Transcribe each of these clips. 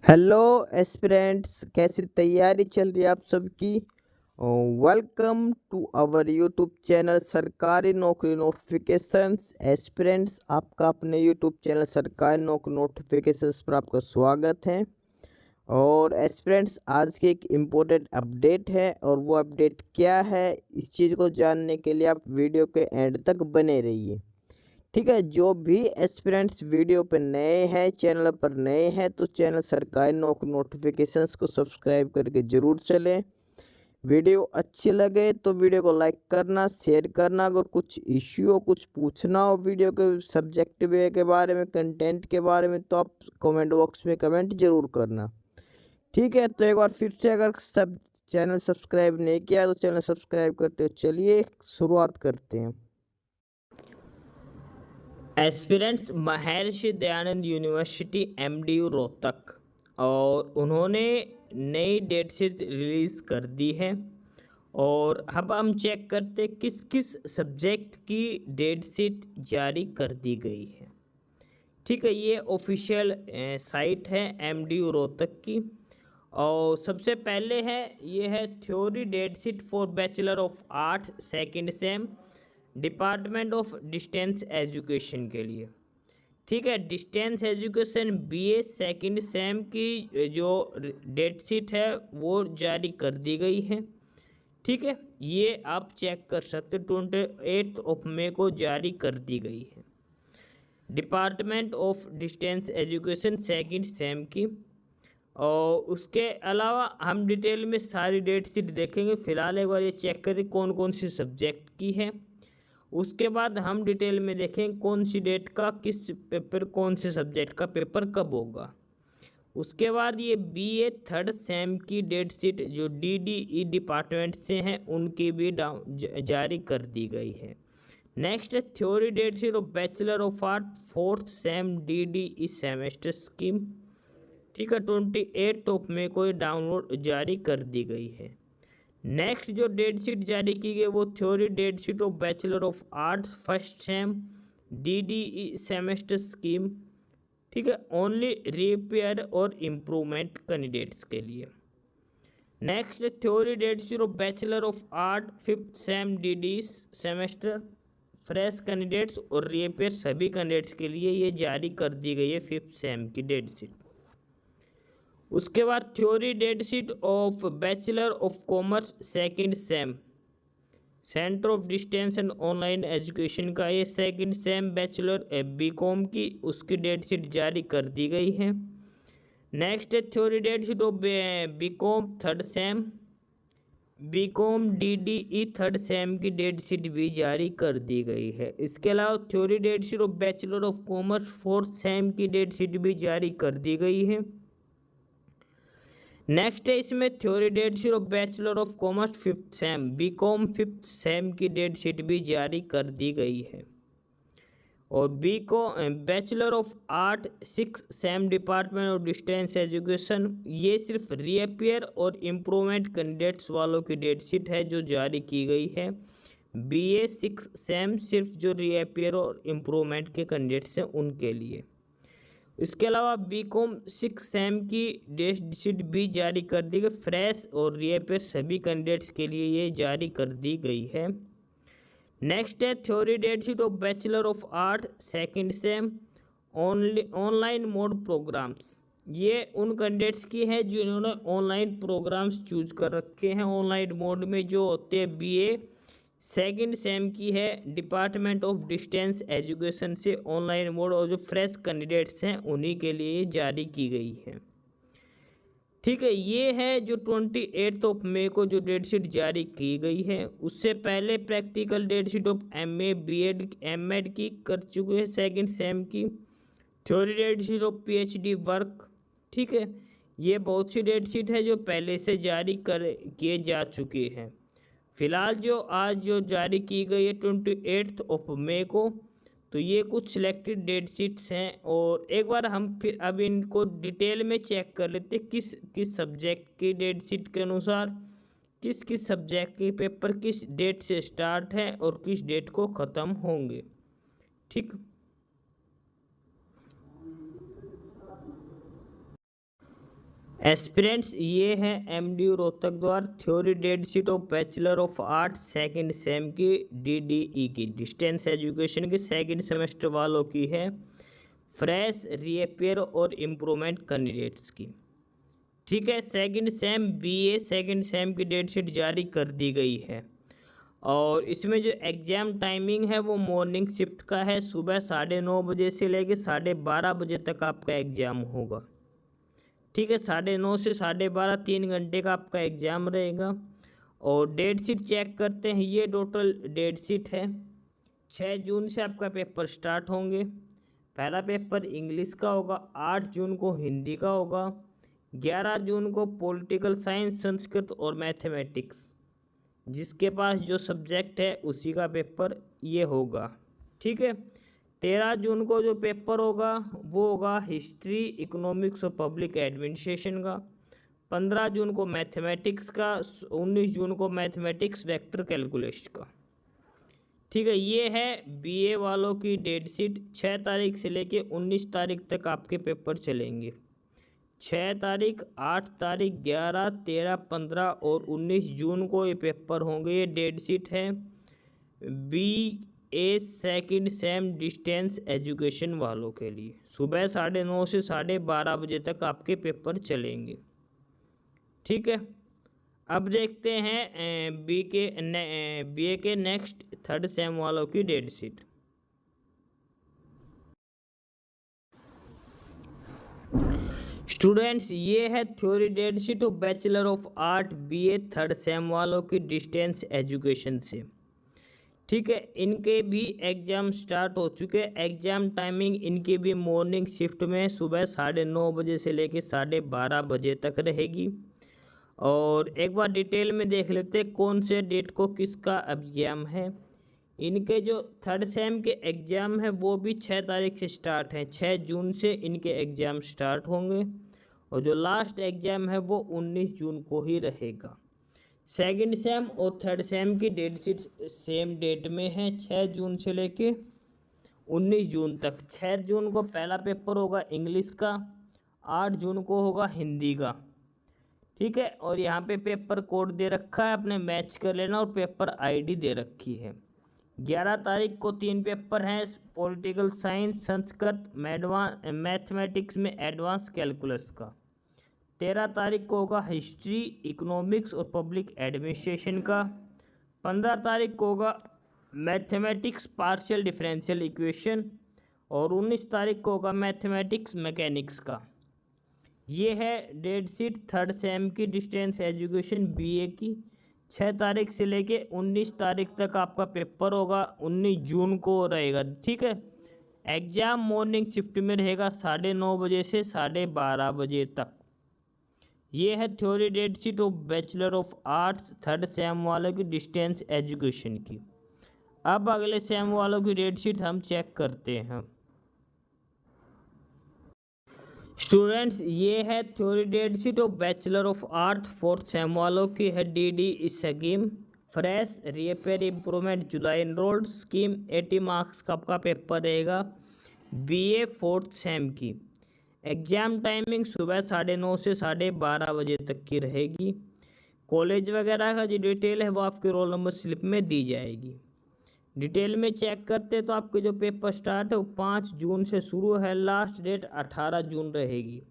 Hello aspirants, कैसी तैयारी चल रही है आप सबकी। Welcome to our YouTube channel सरकारी नौकरी नोटिफिकेशंस। एस्पिरेंट्स, आपका अपने यूट्यूब चैनल सरकारी नौकरी नोटिफिकेशंस पर आपका स्वागत है। और एस्पिरेंट्स, आज की एक इम्पोर्टेंट अपडेट है, और वो अपडेट क्या है, इस चीज़ को जानने के लिए आप वीडियो के एंड तक बने रहिए। ठीक है, जो भी एस्पिरेंट्स वीडियो पर नए हैं, चैनल पर नए हैं, तो चैनल सरकारी नौकरी नोटिफिकेशंस को सब्सक्राइब करके ज़रूर चलें। वीडियो अच्छी लगे तो वीडियो को लाइक करना, शेयर करना। अगर कुछ इश्यू हो, कुछ पूछना हो वीडियो के सब्जेक्ट वे के बारे में, कंटेंट के बारे में, तो आप कमेंट बॉक्स में कमेंट जरूर करना। ठीक है, तो एक बार फिर से, अगर सब चैनल सब्सक्राइब नहीं किया तो चैनल सब्सक्राइब करते हो। चलिए शुरुआत करते हैं। Aspirants Maharshi Dayanand university MDU Rohtak, और उन्होंने नई डेट शीट रिलीज़ कर दी है। और अब हम चेक करते किस किस सब्जेक्ट की डेट शीट जारी कर दी गई है। ठीक है, ये ऑफिशियल साइट है एमडीयू रोहतक की। और सबसे पहले है, ये है theory date sheet for bachelor of art second sem, department of distance education के लिए। ठीक है, distance education BA second sem की जो डेट शीट है वो जारी कर दी गई है। ठीक है, ये आप चेक कर सकते, 28 मई को जारी कर दी गई है department of distance education second sem की। और उसके अलावा हम डिटेल में सारी डेट शीट देखेंगे। फिलहाल एक बार ये चेक करें कौन कौन सी सब्जेक्ट की है। उसके बाद हम डिटेल में देखें कौन सी डेट का किस पेपर, कौन से सब्जेक्ट का पेपर कब होगा। उसके बाद ये बीए थर्ड सेम की डेट शीट जो डीडीई डिपार्टमेंट से हैं उनकी भी जारी कर दी गई है। नेक्स्ट है theory date sheet of bachelor of art fourth sem DDE semester scheme. ठीक है, 28 मई को ये डाउनलोड जारी कर दी गई है। नेक्स्ट जो डेट शीट जारी की गई वो theory date sheet of bachelor of arts first sem DDE semester scheme. ठीक है, ओनली रिपेयर और इम्प्रूवमेंट कैंडिडेट्स के लिए। Next theory date sheet of bachelor of art fifth sem DD semester fresh candidates और रिपेयर सभी candidates के लिए ये जारी कर दी गई है फिफ्थ सेम की डेट शीट। उसके बाद theory date sheet of bachelor of commerce second sem centre of distance and online education का ये सेकंड सेम बैचलर बीकॉम की उसकी डेट शीट जारी कर दी गई है। नेक्स्ट है theory date sheet of BCom third sem BCom DDE third sem की डेट शीट भी जारी कर दी गई है। इसके अलावा theory date sheet of bachelor of commerce fourth sem की डेट शीट भी जारी कर दी गई है। नेक्स्ट है इसमें theory date sheet of bachelor of commerce fifth sem BCom fifth sem की डेट शीट भी जारी कर दी गई है। और bachelor of art six same department of distance education, ये सिर्फ रीअपियर और इम्प्रूवमेंट कैंडिडेट्स वालों की डेट शीट है जो जारी की गई है। बीए सिक्स सेम सिर्फ जो रीअपियर और इम्प्रूवमेंट के कैंडिडेट्स हैं उनके लिए। इसके अलावा बीकॉम सिक्स सेम की डेट शीट भी जारी कर दी गई, फ्रेश और रीअपियर सभी कैंडिडेट्स के लिए ये जारी कर दी गई है। नेक्स्ट है theory date sheet of bachelor of art second sem online mode programmes, ये उन कैंडिडेट्स की है जिन्होंने ऑनलाइन प्रोग्राम्स चूज कर रखे हैं ऑनलाइन मोड में, जो होते हैं बीए सेकंड सेम की है डिपार्टमेंट ऑफ डिस्टेंस एजुकेशन से ऑनलाइन मोड, और जो फ्रेश कैंडिडेट्स हैं उन्हीं के लिए जारी की गई है। ठीक है, ये है जो 28 मई को जो डेट शीट जारी की गई है। उससे पहले practical date sheet of MA BEd MEd की कर चुके हैं सेकंड सेम की। Theory date sheet of PhD work. ठीक है, ये बहुत सी डेट शीट है जो पहले से जारी कर किए जा चुके हैं। फिलहाल जो आज जो जारी की गई है 28 मई को, तो ये कुछ सिलेक्टेड डेट शीट्स हैं। और एक बार हम फिर अब इनको डिटेल में चेक कर लेते किस किस सब्जेक्ट की डेट शीट के अनुसार किस किस सब्जेक्ट के पेपर किस डेट से स्टार्ट है और किस डेट को ख़त्म होंगे। ठीक, एस्पिरेंट्स ये है एमडीयू रोहतक द्वारा theory date sheet of bachelor of art second sem की डीडीई की डिस्टेंस एजुकेशन की सेकंड सेमेस्टर वालों की है, फ्रेश रीअपेयर और इम्प्रूवमेंट कैंडिडेट्स की। ठीक है, second sem BA second sem की डेट शीट जारी कर दी गई है और इसमें जो एग्ज़ाम टाइमिंग है वो मॉर्निंग शिफ्ट का है, सुबह 9:30 बजे से लेकर 12:30 बजे तक आपका एग्ज़ाम होगा। ठीक है, 9:30 से 12:30 3 घंटे का आपका एग्ज़ाम रहेगा। और डेट शीट चेक करते हैं, ये टोटल डेट शीट है। 6 जून से आपका पेपर स्टार्ट होंगे। पहला पेपर इंग्लिश का होगा, 8 जून को हिंदी का होगा, 11 जून को पॉलिटिकल साइंस, संस्कृत और मैथमेटिक्स, जिसके पास जो सब्जेक्ट है उसी का पेपर ये होगा। ठीक है, 13 जून को जो पेपर होगा वो होगा हिस्ट्री, इकोनॉमिक्स और पब्लिक एडमिनिस्ट्रेशन का। 15 जून को मैथमेटिक्स का, 19 जून को मैथमेटिक्स वेक्टर कैलकुलेशन का। ठीक है, ये है बीए वालों की डेट शीट। 6 तारीख से लेके 19 तारीख तक आपके पेपर चलेंगे। 6 तारीख, 8 तारीख, 11, 13, 15 और 19 जून को ये पेपर होंगे। ये डेट शीट है बी ए सेकंड सेम डिस्टेंस एजुकेशन वालों के लिए। सुबह 9:30 से 12:30 बजे तक आपके पेपर चलेंगे। ठीक है, अब देखते हैं बीए के नेक्स्ट थर्ड सेम वालों की डेट शीट। स्टूडेंट्स, ये है theory date sheet of bachelor of art BA third sem वालों की डिस्टेंस एजुकेशन से। ठीक है, इनके भी एग्ज़ाम स्टार्ट हो चुके हैं। एग्ज़ाम टाइमिंग इनकी भी मॉर्निंग शिफ्ट में सुबह 9:30 बजे से लेकर 12:30 बजे तक रहेगी। और एक बार डिटेल में देख लेते हैं कौन से डेट को किसका एग्ज़ाम है। इनके जो थर्ड सेम के एग्ज़ाम है वो भी 6 तारीख से स्टार्ट हैं। 6 जून से इनके एग्ज़ाम स्टार्ट होंगे और जो लास्ट एग्ज़ाम है वो 19 जून को ही रहेगा। सेकंड सेम और थर्ड सेम की डेट शीट सेम डेट में है, 6 जून से लेके 19 जून तक। 6 जून को पहला पेपर होगा इंग्लिश का, 8 जून को होगा हिंदी का। ठीक है, और यहाँ पे पेपर कोड दे रखा है, अपने मैच कर लेना, और पेपर आईडी दे रखी है। 11 तारीख को 3 पेपर हैं, पॉलिटिकल साइंस, संस्कृत, मैथमेटिक्स में एडवांस कैलकुलस का। 13 तारीख को होगा हिस्ट्री, इकोनॉमिक्स और पब्लिक एडमिनिस्ट्रेशन का। 15 तारीख को होगा मैथमेटिक्स पार्शियल डिफरेंशियल इक्वेशन और 19 तारीख को होगा मैथमेटिक्स मैकेनिक्स का। ये है डेट शीट थर्ड सेम की डिस्टेंस एजुकेशन बीए की। 6 तारीख से लेके 19 तारीख तक आपका पेपर होगा, 19 जून को रहेगा। ठीक है, एग्ज़ाम मॉर्निंग शिफ्ट में रहेगा 9:30 बजे से 12:30 बजे तक। ये है theory date sheet of bachelor of arts third sem वालों की डिस्टेंस एजुकेशन की। अब अगले सेम वालों की डेट शीट हम चेक करते हैं। स्टूडेंट्स, ये है theory date sheet of bachelor of art fourth sem वालों की है। DD scheme, fresh reappear improvement July enrolled scheme. 80 marks का आपका पेपर रहेगा बीए फोर्थ सेम की। एग्ज़ाम टाइमिंग सुबह 9:30 से 12:30 बजे तक की रहेगी। कॉलेज वगैरह का जो डिटेल है वो आपके रोल नंबर स्लिप में दी जाएगी। डिटेल में चेक करते तो आपके जो पेपर स्टार्ट है वो 5 जून से शुरू है, लास्ट डेट 18 जून रहेगी।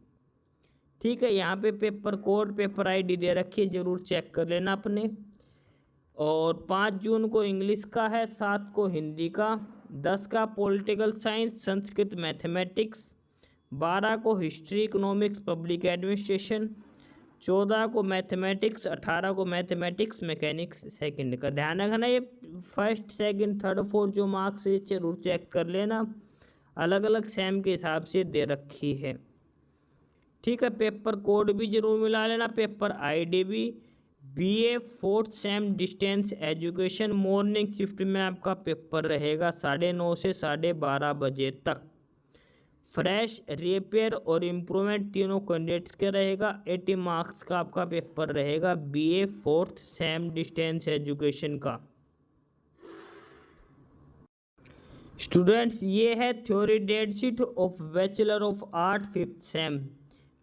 ठीक है, यहाँ पे पेपर कोड पेपर आईडी दे रखी है, ज़रूर चेक कर लेना अपने। और 5 जून को इंग्लिश का है, 7 को हिंदी का, 10 का पॉलिटिकल साइंस, संस्कृत, मैथमेटिक्स, 12 को हिस्ट्री, इकोनॉमिक्स, पब्लिक एडमिनिस्ट्रेशन, 14 को मैथमेटिक्स, 18 को मैथमेटिक्स मैकेनिक्स सेकंड का। ध्यान रखना ये फर्स्ट सेकंड थर्ड फोर्थ जो मार्क्स है जरूर चेक कर लेना, अलग अलग सेम के हिसाब से दे रखी है। ठीक है, पेपर कोड भी जरूर मिला लेना, पेपर आईडी भी। BA fourth sem distance education morning shift में आपका पेपर रहेगा 9:30 से 12:30 बजे तक। फ्रेश रीअपेयर और इम्प्रूवमेंट तीनों कैंडिडेट्स के रहेगा। 80 मार्क्स का आपका पेपर रहेगा BA fourth sem distance education का। स्टूडेंट्स, ये है theory date sheet of bachelor of art fifth sem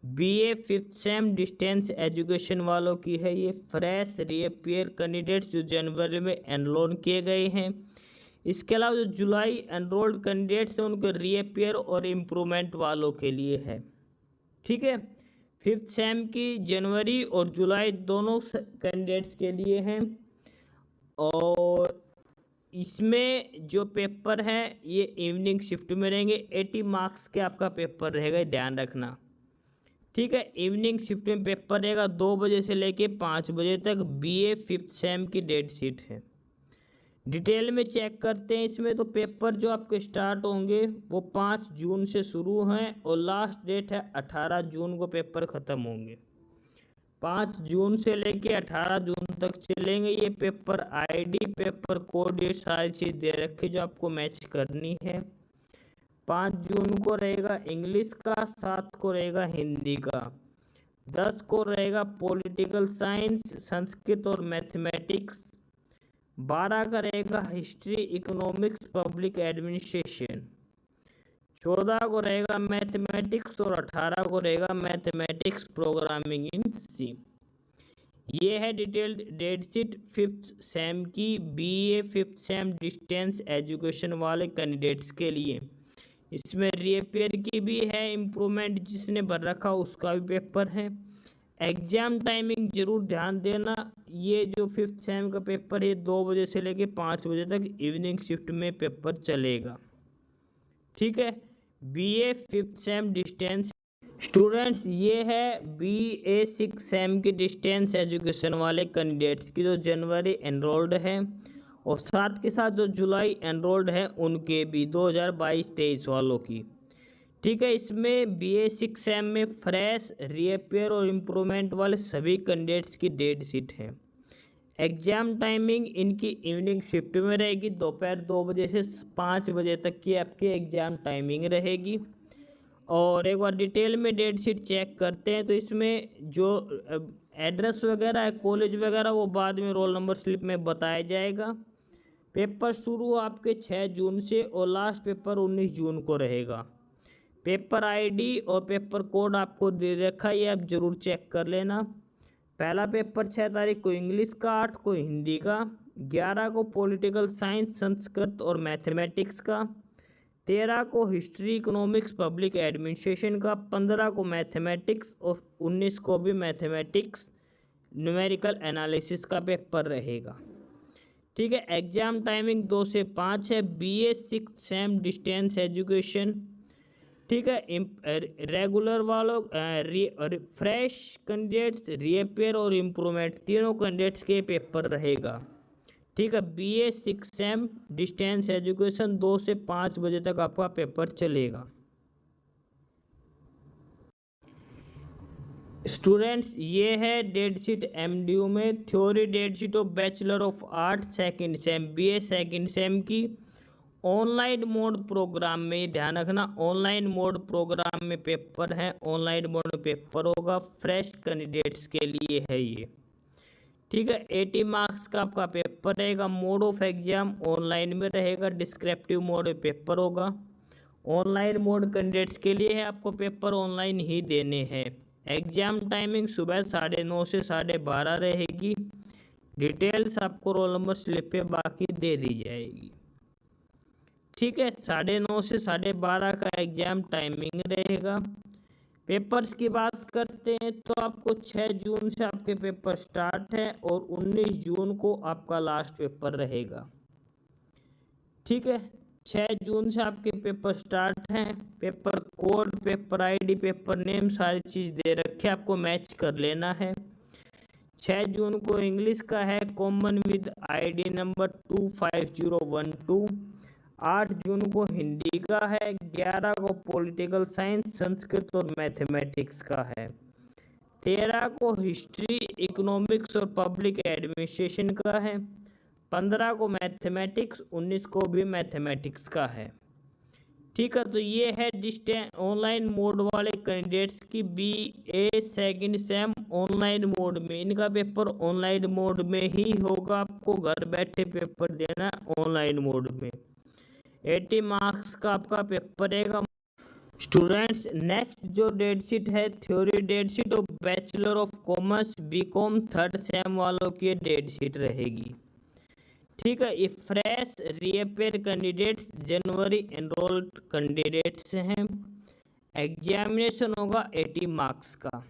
BA fifth sem distance education वालों की है ये। फ्रेश रीअपियर कैंडिडेट्स जो जनवरी में एनरोल किए गए हैं। इसके अलावा जो जुलाई एनरोल्ड कैंडिडेट्स हैं उनको रीअपियर और इम्प्रूवमेंट वालों के लिए है। ठीक है, फिफ्थ सेम की जनवरी और जुलाई दोनों कैंडिडेट्स के लिए हैं। और इसमें जो पेपर है ये इवनिंग शिफ्ट में रहेंगे। 80 मार्क्स के आपका पेपर रहेगा, ध्यान रखना। ठीक है, इवनिंग शिफ्ट में पेपर रहेगा 2 बजे से लेके 5 बजे तक। बीए फिफ्थ सेम की डेट शीट है। डिटेल में चेक करते हैं इसमें, तो पेपर जो आपके स्टार्ट होंगे वो 5 जून से शुरू हैं और लास्ट डेट है 18 जून को पेपर ख़त्म होंगे। 5 जून से लेके 18 जून तक चलेंगे ये पेपर। आईडी, पेपर कोड, ये सारी चीज़ दे रखी जो आपको मैच करनी है। 5 जून को रहेगा इंग्लिश का, 7 को रहेगा हिंदी का, 10 को रहेगा पॉलिटिकल साइंस, संस्कृत और मैथमेटिक्स, 12 का रहेगा हिस्ट्री, इकोनॉमिक्स, पब्लिक एडमिनिस्ट्रेशन, 14 को रहेगा मैथमेटिक्स और 18 को रहेगा मैथमेटिक्स प्रोग्रामिंग इन सी। ये है detailed date sheet fifth sem की, BA fifth sem distance education वाले कैंडिडेट्स के लिए। इसमें रीअपियर की भी है, इम्प्रूवमेंट जिसने भर रखा उसका भी पेपर है। एग्ज़ाम टाइमिंग जरूर ध्यान देना, ये जो फिफ्थ सेम का पेपर है 2 बजे से लेके 5 बजे तक इवनिंग शिफ्ट में पेपर चलेगा। ठीक है, BA fifth sem distance students, ये है बीए सिक्स सेम की डिस्टेंस एजुकेशन वाले कैंडिडेट्स की जो जनवरी एनरोल्ड हैं और साथ के साथ जो जुलाई एनरोल्ड है उनके भी 2022-23 वालों की। ठीक है, इसमें बीए सिक्स सेम में फ्रेश, रीअपियर और इम्प्रूवमेंट वाले सभी कैंडिडेट्स की डेट शीट है। एग्ज़ाम टाइमिंग इनकी इवनिंग शिफ्ट में रहेगी, दोपहर 2 बजे से 5 बजे तक की आपकी एग्ज़ाम टाइमिंग रहेगी। और एक बार डिटेल में डेट शीट चेक करते हैं, तो इसमें जो एड्रेस वगैरह है, कॉलेज वगैरह, वो बाद में रोल नंबर स्लिप में बताया जाएगा। पेपर शुरू आपके 6 जून से और लास्ट पेपर 19 जून को रहेगा। पेपर आईडी और पेपर कोड आपको दे रखा है, ये आप ज़रूर चेक कर लेना। पहला पेपर 6 तारीख को इंग्लिश का, 8 को हिंदी का, 11 को पॉलिटिकल साइंस, संस्कृत और मैथमेटिक्स का, 13 को हिस्ट्री, इकोनॉमिक्स, पब्लिक एडमिनिस्ट्रेशन का, 15 को मैथमेटिक्स और 19 को भी मैथमेटिक्स न्यूमेरिकल एनालिसिस का पेपर रहेगा। ठीक है, एग्ज़ाम टाइमिंग 2 से 5 है। BA six same distance education. ठीक है, रेगुलर वालों, फ्रेश कैंडिडेट्स, रीअपियर और इम्प्रूवमेंट तीनों कैंडिडेट्स के पेपर रहेगा। ठीक है, BA six same distance education 2 से 5 बजे तक आपका पेपर चलेगा। स्टूडेंट्स, ये है डेट शीट एमडीयू में। Theory date sheet of bachelor of art second sem, BA second sem की ऑनलाइन मोड प्रोग्राम में, ध्यान रखना ऑनलाइन मोड प्रोग्राम में पेपर है। ऑनलाइन मोड पेपर होगा, फ्रेश कैंडिडेट्स के लिए है ये। ठीक है, 80 मार्क्स का आपका पेपर रहेगा। मोड ऑफ एग्जाम ऑनलाइन में रहेगा, डिस्क्रिप्टिव मोड में पेपर होगा। ऑनलाइन मोड कैंडिडेट्स के लिए है, आपको पेपर ऑनलाइन ही देने हैं। एग्जाम टाइमिंग सुबह 9:30 से 12:30 रहेगी। डिटेल्स आपको रोल नंबर स्लिप पे बाकी दे दी जाएगी। ठीक है, 9:30 से 12:30 का एग्जाम टाइमिंग रहेगा। पेपर्स की बात करते हैं तो आपको 6 जून से आपके पेपर स्टार्ट है और 19 जून को आपका लास्ट पेपर रहेगा। ठीक है, 6 जून से आपके पेपर स्टार्ट हैं। Paper code, paper ID, paper name सारी चीज़ दे रखे, आपको मैच कर लेना है। 6 जून को इंग्लिश का है, कॉमन विद आईडी नंबर 25012। 8 जून को हिंदी का है, 11 को पॉलिटिकल साइंस, संस्कृत और मैथमेटिक्स का है, 13 को हिस्ट्री, इकोनॉमिक्स और पब्लिक एडमिनिस्ट्रेशन का है, 15 को मैथमेटिक्स, 19 को भी मैथमेटिक्स का है। ठीक है, तो ये है डिस्टेंस ऑनलाइन मोड वाले कैंडिडेट्स की BA second sem online mode में। इनका पेपर ऑनलाइन मोड में ही होगा, आपको घर बैठे पेपर देना ऑनलाइन मोड में। 80 मार्क्स का आपका पेपर रहेगा। स्टूडेंट्स नेक्स्ट जो डेट शीट है थ्योरी डेट शीट और bachelor of commerce BCom third sem वालों की डेट शीट रहेगी। ठीक है, ये fresh reappear candidates January enrolled candidates हैं। एग्जामिनेशन होगा 80 मार्क्स का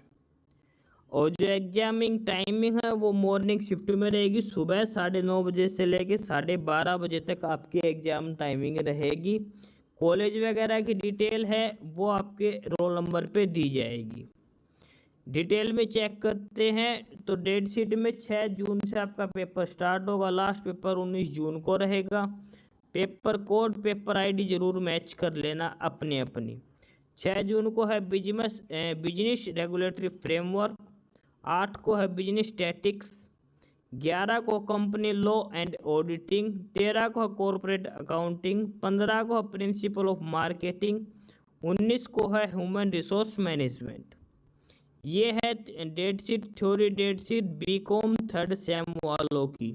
और जो एग्जामिंग टाइमिंग है वो मॉर्निंग शिफ्ट में रहेगी। सुबह 9:30 बजे से लेके 12:30 बजे तक आपकी एग्जाम टाइमिंग रहेगी। कॉलेज वगैरह की डिटेल है वो आपके रोल नंबर पे दी जाएगी। डिटेल में चेक करते हैं तो डेट शीट में 6 जून से आपका पेपर स्टार्ट होगा, लास्ट पेपर 19 जून को रहेगा। पेपर कोड पेपर आईडी जरूर मैच कर लेना अपनी अपनी। 6 जून को है बिजनेस रेगुलेटरी फ्रेमवर्क, 8 को है बिजनेस स्टैटिक्स, 11 को कंपनी लॉ एंड ऑडिटिंग, 13 को है कॉरपोरेट अकाउंटिंग, 15 को है प्रिंसिपल ऑफ मार्केटिंग, 19 को है ह्यूमन रिसोर्स मैनेजमेंट। ये है date sheet theory date sheet BCom third sem वालों की।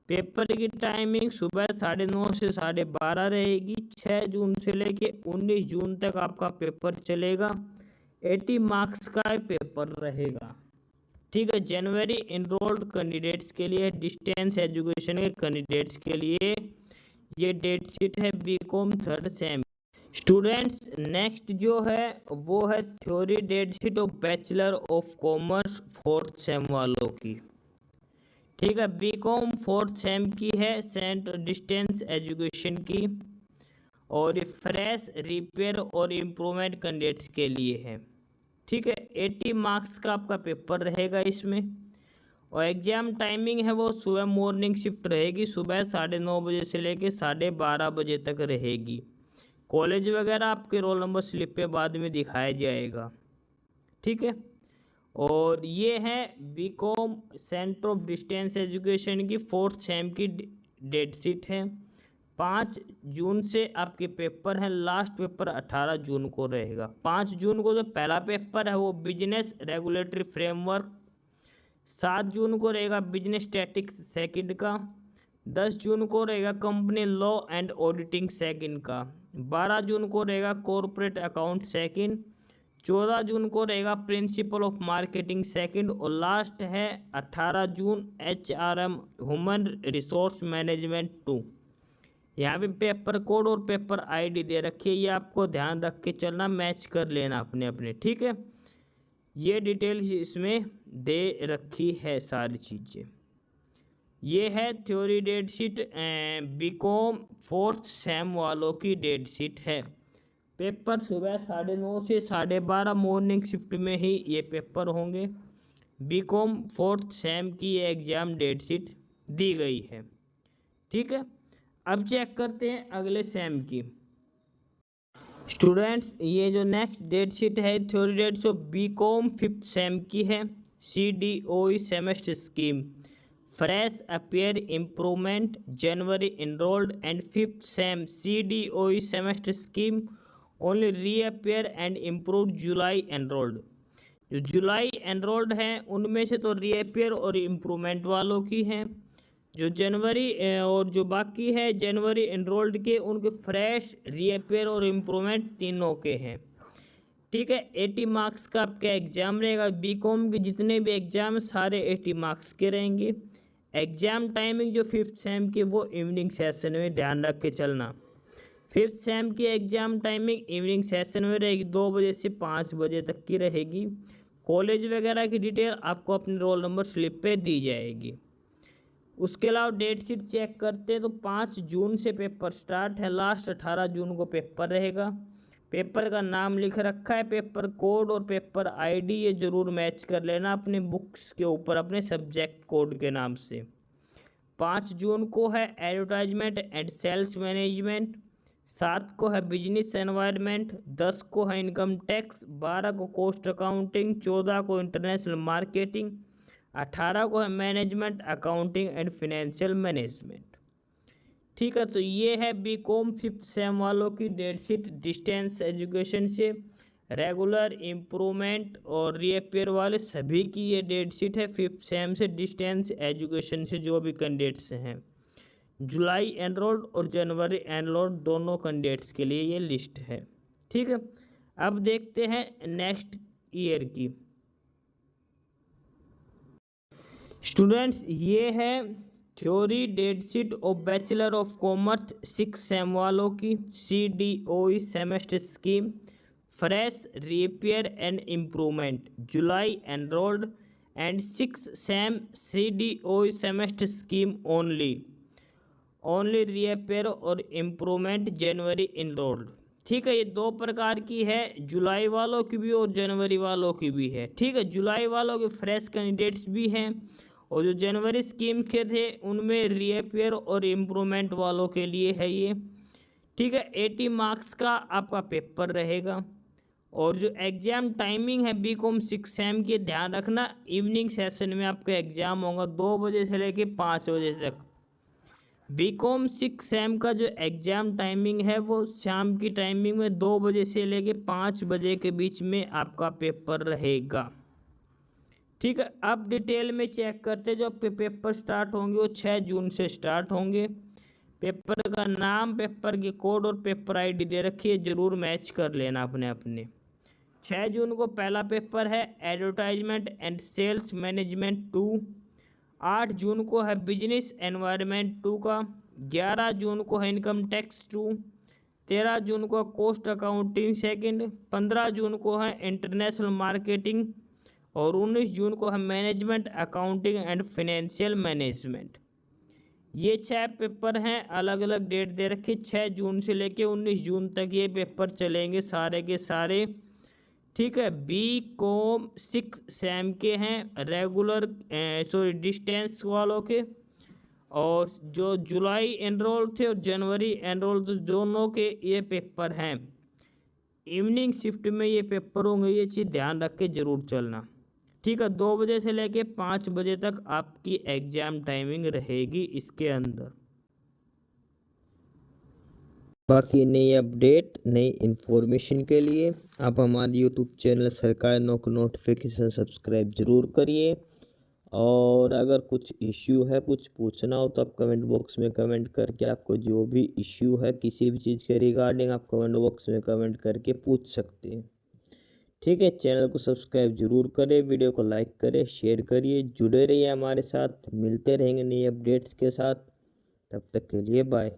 पेपर की टाइमिंग सुबह 9:30 से 12:30 रहेगी। 6 जून से लेके 19 जून तक आपका पेपर चलेगा। 80 मार्क्स का पेपर रहेगा। ठीक है, जनवरी इनरोल्ड कैंडिडेट्स के लिए, डिस्टेंस एजुकेशन के कैंडिडेट्स के लिए ये डेट शीट है BCom third sem. Students next जो है वो है theory date sheet of bachelor of commerce fourth sem वालों की। ठीक है, बीकॉम फोर्थ सेम की है, सेंट डिस्टेंस एजुकेशन की और फ्रेश रिपेयर और इम्प्रूवमेंट कैंडिडेट्स के लिए है। ठीक है, 80 मार्क्स का आपका पेपर रहेगा इसमें और एग्जाम टाइमिंग है वो सुबह मॉर्निंग शिफ्ट रहेगी, सुबह 9:30 बजे से लेके 12:30 बजे तक रहेगी। कॉलेज वगैरह आपके रोल नंबर स्लिप पे बाद में दिखाया जाएगा। ठीक है, और ये है BCom centre of distance education की फोर्थ सेम की डेट शीट है। 5 जून से आपके पेपर हैं, लास्ट पेपर 18 जून को रहेगा। 5 जून को जो पहला पेपर है वो बिजनेस रेगुलेटरी फ्रेमवर्क, 7 जून को रहेगा बिजनेस स्टैटिक्स सेकंड का, 10 जून को रहेगा company law and auditing second का, 12 जून को रहेगा कॉरपोरेट अकाउंट सेकंड, 14 जून को रहेगा प्रिंसिपल ऑफ मार्केटिंग सेकंड और लास्ट है 18 जून HRM ह्यूमन रिसोर्स मैनेजमेंट 2। यहाँ पे पेपर कोड और पेपर आईडी दे रखी है, ये आपको ध्यान रख के चलना, मैच कर लेना अपने अपने। ठीक है, ये डिटेल इसमें दे रखी है सारी चीज़ें। ये है theory date sheet BCom fourth sem वालों की डेट शीट है। पेपर सुबह 9:30 से 12:30 मॉर्निंग शिफ्ट में ही ये पेपर होंगे। बीकॉम फोर्थ सेम की ये एग्ज़ाम डेट शीट दी गई है। ठीक है, अब चेक करते हैं अगले सेम की। स्टूडेंट्स ये जो नेक्स्ट डेट शीट है theory date of BCom fifth sem की है। CDOE semester scheme, fresh appear improvement January enrolled and fifth sem CDOE semester scheme only reappear and improve July enrolled. जो July enrolled हैं उनमें से तो reappear और improvement वालों की हैं। जो जनवरी और जो बाकी है जनवरी एनरोल्ड के, उनके फ्रेश रीअपेयर और इम्प्रूवमेंट तीनों के हैं। ठीक है, 80 मार्क्स का आपका एग्ज़ाम रहेगा। बीकॉम के जितने भी एग्ज़ाम सारे 80 मार्क्स के रहेंगे। एग्ज़ाम टाइमिंग जो फिफ्थ सेम की वो इवनिंग सेशन में ध्यान रख के चलना। फिफ्थ सेम की एग्ज़ाम टाइमिंग इवनिंग सेशन में रहेगी, 2 बजे से 5 बजे तक की रहेगी। कॉलेज वगैरह की डिटेल आपको अपने रोल नंबर स्लिप पे दी जाएगी। उसके अलावा डेट शीट चेक करते हैं तो 5 जून से पेपर स्टार्ट है, लास्ट 18 जून को पेपर रहेगा। पेपर का नाम लिख रखा है, पेपर कोड और पेपर आईडी ये ज़रूर मैच कर लेना अपने बुक्स के ऊपर अपने सब्जेक्ट कोड के नाम से। 5 जून को है एडवर्टाइजमेंट एंड सेल्स मैनेजमेंट, 7 को है बिजनेस एनवायरनमेंट, 10 को है इनकम टैक्स, 12 को कॉस्ट अकाउंटिंग, 14 को इंटरनेशनल मार्केटिंग, 18 को है management accounting and financial management. ठीक है, तो ये है बीकॉम फिफ्थ सेम वालों की डेट शीट डिस्टेंस एजुकेशन से। रेगुलर इम्प्रूवमेंट और रीअपेयर वाले सभी की ये डेट शीट है फिफ्थ सेम से डिस्टेंस एजुकेशन से जो भी कैंडिडेट्स हैं। जुलाई एनरोल्ड और जनवरी एनरोल्ड दोनों कैंडिडेट्स के लिए ये लिस्ट है। ठीक है। अब देखते हैं नेक्स्ट ईयर की। स्टूडेंट्स, ये है theory date sheet of bachelor of commerce 6 same वालों की CDOE semester scheme fresh repair and improvement July enrolled and 6 same CDOE semester scheme only repair और इम्प्रूवमेंट जनवरी इनरोल्ड। ठीक है, ये दो प्रकार की है, जुलाई वालों की भी और जनवरी वालों की भी है। ठीक है, जुलाई वालों के फ्रेश कैंडिडेट्स भी हैं और जो जनवरी स्कीम के थे उनमें रिपेयर और इम्प्रूवमेंट वालों के लिए है ये। ठीक है, 80 मार्क्स का आपका पेपर रहेगा और जो एग्ज़ाम टाइमिंग है BCom 6 सेम की, ध्यान रखना इवनिंग सेशन में आपका एग्ज़ाम होगा 2 बजे से लेके 5 बजे तक। BCom 6 सेम का जो एग्ज़ाम टाइमिंग है वो शाम की टाइमिंग में 2 बजे से लेके 5 बजे के बीच में आपका पेपर रहेगा। ठीक है, अब डिटेल में चेक करते जो पेपर स्टार्ट होंगे वो 6 जून से स्टार्ट होंगे। पेपर का नाम, पेपर की कोड और पेपर ID दे रखी है, ज़रूर मैच कर लेना अपने। 6 जून को पहला पेपर है एडवर्टाइजमेंट एंड सेल्स मैनेजमेंट 2। 8 जून को है बिजनेस एनवायरनमेंट 2 का। 11 जून को है इनकम टैक्स 2। 13 जून को कॉस्ट अकाउंटिंग सेकंड। 15 जून को है इंटरनेशनल मार्केटिंग और 19 जून को है management accounting and financial management. ये 6 पेपर हैं, अलग अलग डेट दे रखी, 6 जून से लेके 19 जून तक ये पेपर चलेंगे सारे के सारे। ठीक है, BCom 6 सेम के हैं रेगुलर डिस्टेंस वालों के, और जो जुलाई एनरोल थे और जनवरी एनरोल दोनों के ये पेपर हैं। इवनिंग शिफ्ट में ये पेपर होंगे, ये चीज़ ध्यान रख के ज़रूर चलना। ठीक है, 2 बजे से लेके 5 बजे तक आपकी एग्ज़ाम टाइमिंग रहेगी इसके अंदर। बाकी नई अपडेट, नई इन्फॉर्मेशन के लिए आप हमारे यूट्यूब चैनल सरकारी नौकरी नोटिफिकेशन सब्सक्राइब ज़रूर करिए। और अगर कुछ इश्यू है, कुछ पूछना हो तो आप कमेंट बॉक्स में कमेंट करके आपको जो भी इश्यू है किसी भी चीज़ के रिगार्डिंग आप कमेंट बॉक्स में कमेंट करके पूछ सकते हैं। ठीक है, चैनल को सब्सक्राइब जरूर करें, वीडियो को लाइक करें, शेयर करिए, जुड़े रहिए हमारे साथ। मिलते रहेंगे नई अपडेट्स के साथ, तब तक के लिए बाय।